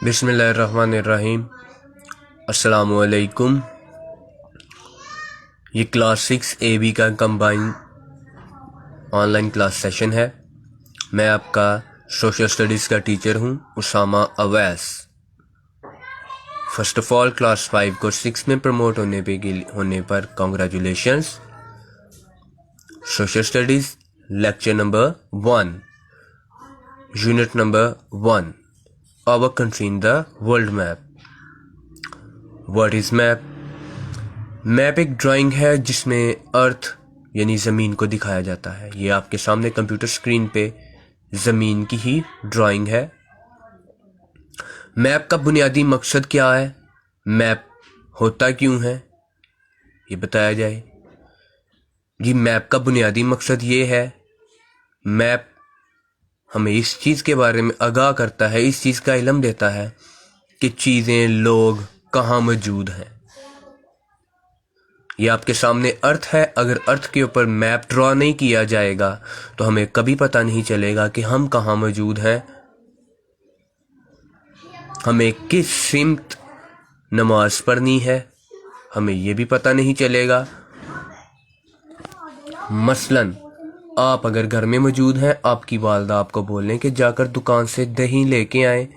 बिस्मिल्लाहिर्रहमानिर्रहीम। अस्सलामुअलैकुम। ये क्लास 6 AB का कंबाइन ऑनलाइन क्लास सेशन है। मैं आपका सोशल स्टडीज़ का टीचर हूँ, Usama Awais. First of all, class 5 को 6 में प्रमोट होने पर congratulations. Social studies lecture number 1, unit number 1, our country in the world map. What is map? Map एक ड्राइंग है जिसमें अर्थ यानी ज़मीन को दिखाया जाता है। ये आपके सामने कंप्यूटर स्क्रीन पे ज़मीन की ही ड्राइंग है। मैप का बुनियादी मकसद क्या है, मैप होता क्यों है, ये बताया जाए। जी, मैप का बुनियादी मकसद ये है, मैप हमें इस चीज़ के बारे में आगाह करता है, इस चीज़ का इल्म देता है कि चीज़ें, लोग कहाँ मौजूद हैं। ये आपके सामने अर्थ है। अगर अर्थ के ऊपर मैप ड्रॉ नहीं किया जाएगा तो हमें कभी पता नहीं चलेगा कि हम कहाँ मौजूद हैं, हमें किस सिमत नमाज पढ़नी है, हमें ये भी पता नहीं चलेगा। मसलन आप अगर घर में मौजूद हैं, आपकी वालदा आपको बोलें कि जाकर दुकान से दही लेके आए,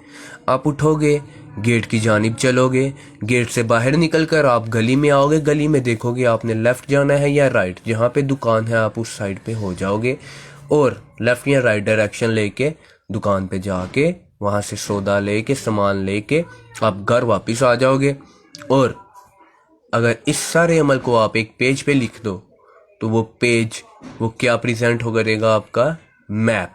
आप उठोगे, गेट की जानिब चलोगे, गेट से बाहर निकलकर आप गली में आओगे, गली में देखोगे आपने लेफ़्ट जाना है या राइट, जहाँ पे दुकान है आप उस साइड पे हो जाओगे और लेफ़्ट या राइट डायरेक्शन लेके दुकान पे जाके वहाँ से सौदा लेके सामान लेके आप घर वापस आ जाओगे। और अगर इस सारे अमल को आप एक पेज पे लिख दो तो वो पेज वो क्या प्रेजेंट हो करेगा, आपका मैप,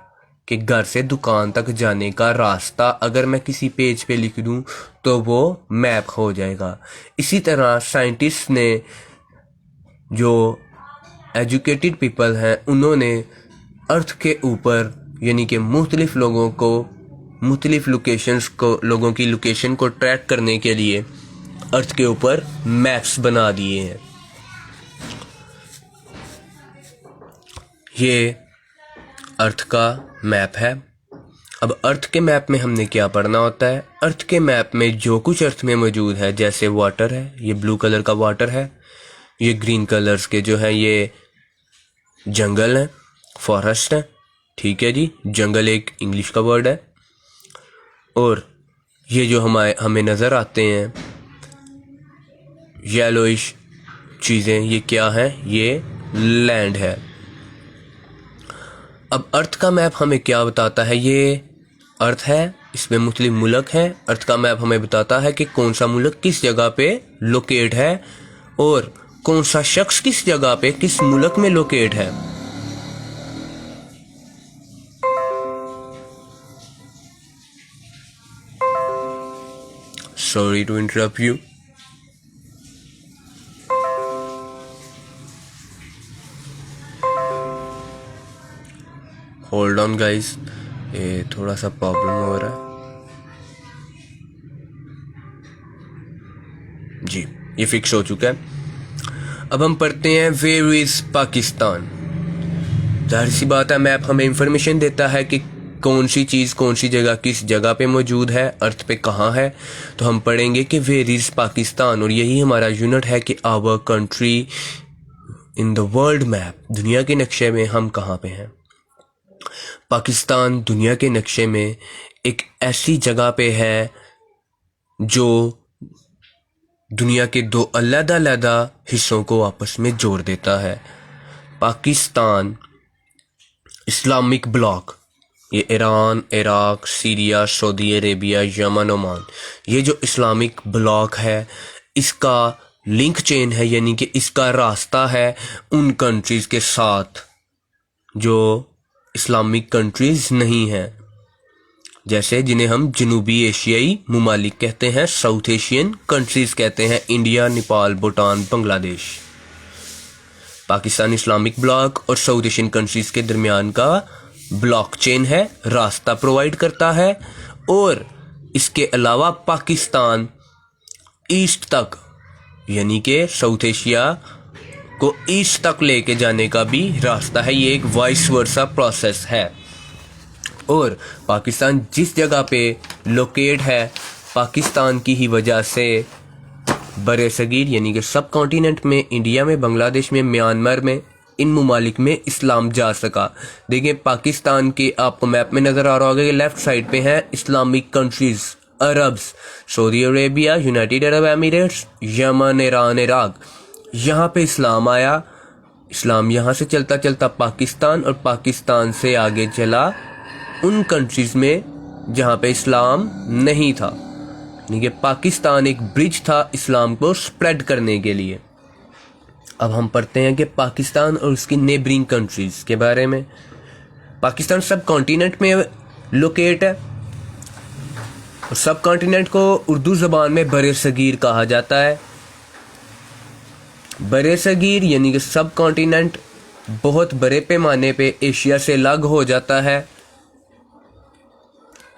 कि घर से दुकान तक जाने का रास्ता अगर मैं किसी पेज पे लिख दूं तो वो मैप हो जाएगा। इसी तरह साइंटिस्ट ने, जो एजुकेटेड पीपल हैं, उन्होंने अर्थ के ऊपर यानी कि मुख्तलिफ लोगों को, मुख्तलिफ लोकेशंस को, लोगों की लोकेशन को ट्रैक करने के लिए अर्थ के ऊपर मैप्स बना दिए हैं। ये अर्थ का मैप है। अब अर्थ के मैप में हमने क्या पढ़ना होता है, अर्थ के मैप में जो कुछ अर्थ में मौजूद है, जैसे वाटर है, ये ब्लू कलर का वाटर है, ये ग्रीन कलर्स के जो है ये जंगल है, फॉरेस्ट है, ठीक है जी, जंगल एक इंग्लिश का वर्ड है। और ये जो हमें नज़र आते हैं येलोइश चीज़ें, ये क्या है, ये लैंड है। अब अर्थ का मैप हमें क्या बताता है, ये अर्थ है, इसमें मुख्तलिफ मुल्क हैं। अर्थ का मैप हमें बताता है कि कौन सा मुल्क किस जगह पे लोकेट है और कौन सा शख्स किस जगह पे, किस मुल्क में लोकेट है। Sorry to interrupt you. Hold on guys, ये थोड़ा सा प्रॉब्लम हो रहा है जी, ये फिक्स हो चुका है। अब हम पढ़ते हैं वेयर इज पाकिस्तान। जाहिर सी बात है, मैप हमें इंफॉर्मेशन देता है कि कौन सी चीज़ कौन सी जगह किस जगह पे मौजूद है, अर्थ पे कहाँ है। तो हम पढ़ेंगे कि वेयर इज पाकिस्तान, और यही हमारा यूनिट है कि our country in the world map, दुनिया के नक्शे में हम कहाँ पे हैं। पाकिस्तान दुनिया के नक्शे में एक ऐसी जगह पे है जो दुनिया के दो अलग-अलग हिस्सों को आपस में जोड़ देता है। पाकिस्तान इस्लामिक ब्लॉक, ये Iran, Iraq, Syria, Saudi Arabia, Yemen, Oman, ये जो इस्लामिक ब्लॉक है, इसका लिंक चेन है, यानी कि इसका रास्ता है उन कंट्रीज़ के साथ जो इस्लामिक कंट्रीज़ नहीं हैं, जैसे जिन्हें हम जनूबी एशियाई ममालिक कहते हैं, साउथ एशियन कंट्रीज़ कहते हैं, India, Nepal, Bhutan, Bangladesh. Pakistan Islamic block और साउथ एशियन कंट्रीज़ के दरमियान का ब्लॉक चेन है, रास्ता प्रोवाइड करता है। और इसके अलावा पाकिस्तान ईस्ट तक, यानी कि साउथ एशिया को ईस्ट तक लेके जाने का भी रास्ता है। ये एक वाइस वर्सा प्रोसेस है। और पाकिस्तान जिस जगह पे लोकेट है, पाकिस्तान की ही वजह से बरे सगीर यानी कि सब कॉन्टिनेंट में, इंडिया में, बांग्लादेश में, म्यांमार में, इन ममालिक में इस्लाम जा सका। देखिए पाकिस्तान के आपको मैप में नज़र आ रहा होगा कि लेफ्ट साइड पे हैं Islamic countries, Arabs, Saudi Arabia, United Arab Emirates, Yemen, Iran, Iraq. यहाँ पे इस्लाम आया। इस्लाम यहाँ से चलता चलता पाकिस्तान, और पाकिस्तान से आगे चला उन कंट्रीज़ में जहाँ पे इस्लाम नहीं था। यानी कि पाकिस्तान एक ब्रिज था इस्लाम को स्प्रेड करने के लिए। अब हम पढ़ते हैं कि पाकिस्तान और उसकी नेबरिंग कंट्रीज़ के बारे में। पाकिस्तान सब कॉन्टिनेंट में लोकेट है, और सब कॉन्टिनेंट को उर्दू ज़बान में बरे सगीर कहा जाता है। बरे सगीर यानी कि सब कॉन्टिनेंट बहुत बड़े पैमाने पे एशिया से अलग हो जाता है।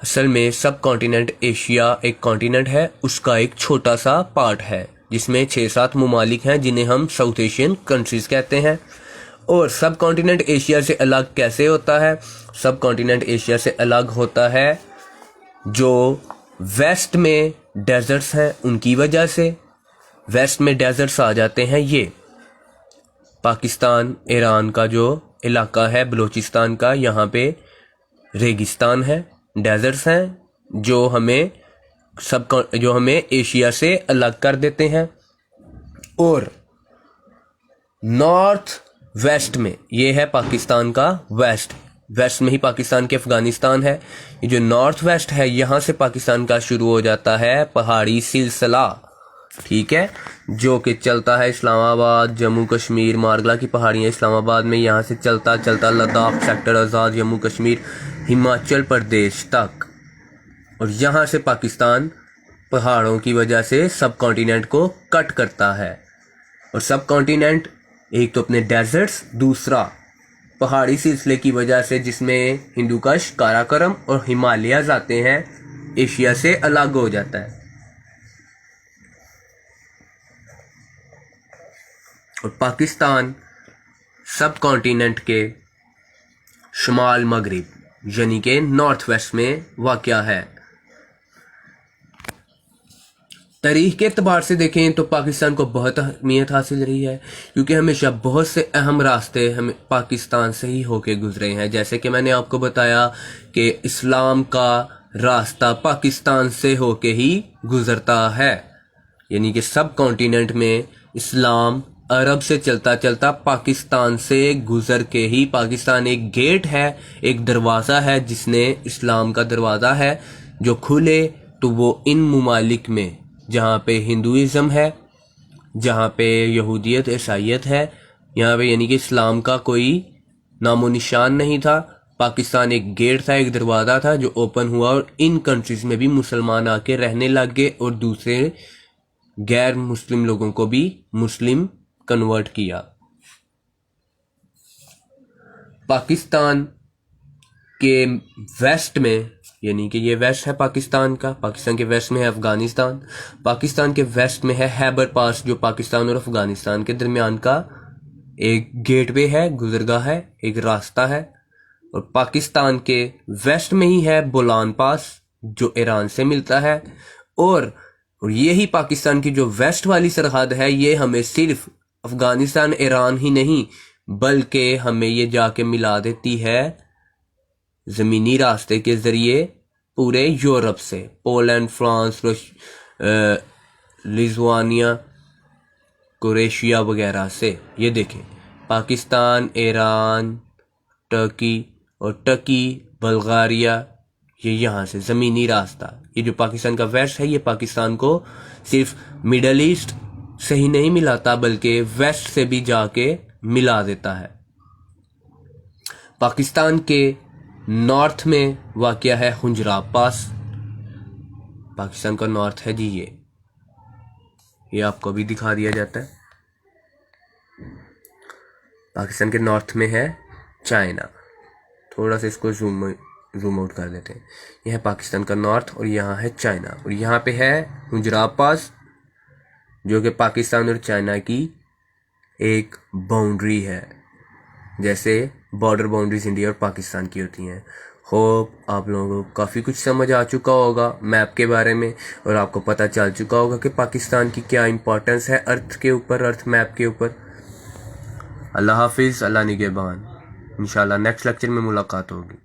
असल में सब कॉन्टिनेंट एशिया एक कॉन्टिनेंट है, उसका एक छोटा सा पार्ट है जिसमें 6-7 ममालिक हैं जिन्हें हम साउथ एशियन कंट्रीज़ कहते हैं। और सब कॉन्टिनेंट एशिया से अलग कैसे होता है? सब कॉन्टिनेंट एशिया से अलग होता है जो वेस्ट में डेजर्ट्स हैं उनकी वजह से। वेस्ट में डेजर्ट्स आ जाते हैं, ये पाकिस्तान, ईरान का जो इलाका है, बलूचिस्तान का, यहाँ पे रेगिस्तान है, डेजर्ट्स हैं जो हमें एशिया से अलग कर देते हैं। और नॉर्थ वेस्ट में ये है पाकिस्तान का वेस्ट में ही पाकिस्तान के अफगानिस्तान है। ये जो नॉर्थ वेस्ट है, यहाँ से पाकिस्तान का शुरू हो जाता है पहाड़ी सिलसिला, ठीक है, जो कि चलता है इस्लामाबाद, जम्मू कश्मीर, मारगला की पहाड़ियाँ इस्लामाबाद में, यहाँ से चलता चलता लद्दाख सेक्टर आज़ाद, जम्मू कश्मीर, हिमाचल प्रदेश तक। और यहाँ से पाकिस्तान पहाड़ों की वजह से सब कॉन्टिनेंट को कट करता है। और सब कॉन्टिनेंट एक तो अपने डेजर्ट्स, दूसरा पहाड़ी सिलसिले की वजह से जिसमें हिंदुकुश, काराकोरम और हिमालयाज आते हैं, एशिया से अलग हो जाता है। और पाकिस्तान सब कॉन्टिनेंट के शुमाल मगरिब यानी कि नॉर्थ वेस्ट में वाक़या है। तारीख के एतबार से देखें तो पाकिस्तान को बहुत अहमियत हासिल रही है, क्योंकि हमेशा बहुत से अहम रास्ते हमें पाकिस्तान से ही होके गुजरे हैं। जैसे कि मैंने आपको बताया कि इस्लाम का रास्ता पाकिस्तान से होके ही गुजरता है, यानी कि सब कॉन्टिनेंट में इस्लाम अरब से चलता चलता पाकिस्तान से गुजर के ही, पाकिस्तान एक गेट है, एक दरवाज़ा है जिसने इस्लाम का दरवाज़ा है, जो खुले तो वो इन ममालिक में जहाँ पे हिंदुइज़्म है, जहाँ पे यहूदियत, ईसाईयत है, यहाँ पे यानी कि इस्लाम का कोई नामो निशान नहीं था। पाकिस्तान एक गेट था, एक दरवाज़ा था जो ओपन हुआ, और इन कंट्रीज़ में भी मुसलमान आके रहने लग गए और दूसरे गैर मुस्लिम लोगों को भी मुस्लिम कन्वर्ट किया। पाकिस्तान के वेस्ट में, यानी कि ये वेस्ट है पाकिस्तान का, पाकिस्तान के वेस्ट में है अफगानिस्तान, पाकिस्तान के वेस्ट में है खैबर पास जो पाकिस्तान और अफगानिस्तान के दरमियान का एक गेटवे है, गुजरगाह है, एक रास्ता है। और पाकिस्तान के वेस्ट में ही है बोलान पास जो ईरान से मिलता है। और यही पाकिस्तान की जो वेस्ट वाली सरहद है, ये हमें सिर्फ अफगानिस्तान, ईरान ही नहीं बल्कि हमें ये जाके मिला देती है ज़मीनी रास्ते के ज़रिए पूरे यूरोप से, पोलैंड, फ्रांस, लिथुआनिया, क्रोएशिया वगैरह से। ये देखें पाकिस्तान, ईरान, टर्की और टर्की, बल्गारिया, ये यहाँ से ज़मीनी रास्ता। ये जो पाकिस्तान का वेस्ट है, ये पाकिस्तान को सिर्फ मिडल ईस्ट से ही नहीं मिलाता बल्कि वेस्ट से भी जाके मिला देता है। पाकिस्तान के नॉर्थ में वाक़या है हुंजराब पास, पाकिस्तान का नॉर्थ है जी, ये आपको भी दिखा दिया जाता है। पाकिस्तान के नॉर्थ में है चाइना, थोड़ा सा इसको जूम आउट कर देते हैं। यह है पाकिस्तान का नॉर्थ और यहाँ है चाइना, और यहाँ पे है हुंजराब पास जो कि पाकिस्तान और चाइना की एक बाउंड्री है, जैसे बॉर्डर बाउंड्रीज इंडिया और पाकिस्तान की होती हैं। होप आप लोगों को काफ़ी कुछ समझ आ चुका होगा मैप के बारे में, और आपको पता चल चुका होगा कि पाकिस्तान की क्या इंपॉर्टेंस है अर्थ के ऊपर, अर्थ मैप के ऊपर। अल्लाह हाफिज़, अल्लाह निगहबान। इंशाल्लाह नेक्स्ट लेक्चर में मुलाकात होगी।